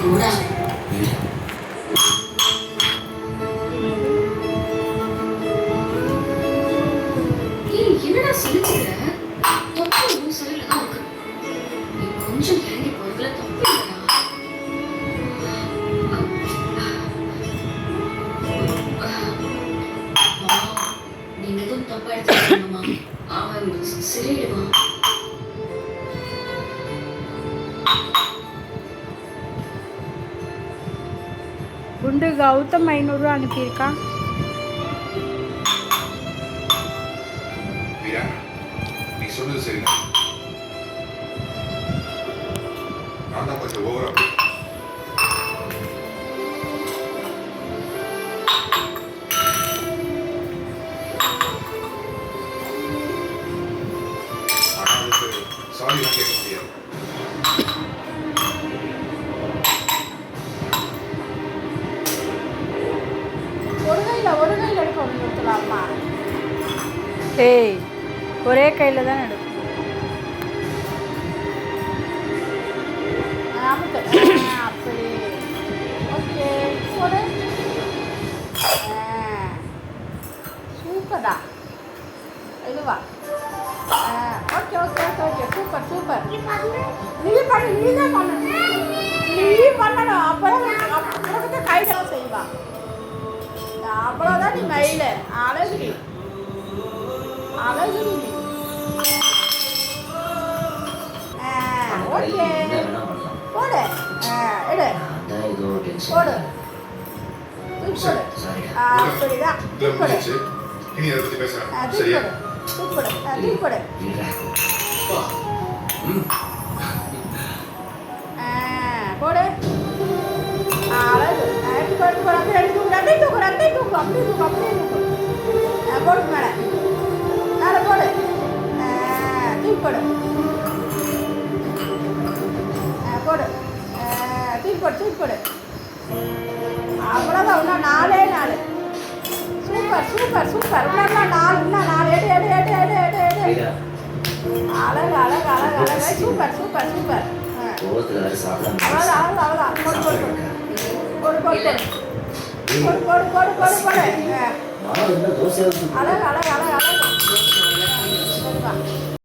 போடா. ஏய், என்னடா சிரிச்சுக்கிற? தொப்பை உன் சைடுல தான் இருக்கு. நீ கொஞ்சம் இறங்கி போறதுல தப்பு இல்லடா. அம்மா, நீங்க எதுவும் தப்பா எடுத்துக்கணுமா? அவன் சரியிடுவான். குண்டு கௌதம் 500 அனுப்பியிருக்கான். நீ சொன்னது சரிதான். நான் தான் கொஞ்சம் ஓவரா சாரி தான் கேட்க முடியாது. ஒரு கையில் எடுக்க கொடுத்துலாமா? ஏய், ஒரே கையில் தான் எடுக்கும். அப்படி ஓகே, போடு. சூப்பர்டா, இதுவா? Okay okay okay okay, super super. நீ பண்ணு, நீ தான் பண்ணணும். நீ பண்ணணும், அப்போ கைதெல்லாம் செய்வா. அவ்வளோதான். நீ மயில அழகுடி, அழகுடி. ஓகே, போடு. எடு, போடு, போடு. அப்படிதான், போடு. இனி அதை பத்தி பேசலாம். போடு, போடு. போடு. அழகு. அப்படியே தூக்கு. போடு மேலே, மேலே போடு. தூக்கி போடு. போடு, தூக்கி போடு. அவ்வளோதான். இன்னும் 4. Super super super. இன்னும் 4. எடு. அழகு. Super super super. அவ்வளோதான். போடு. அழகு.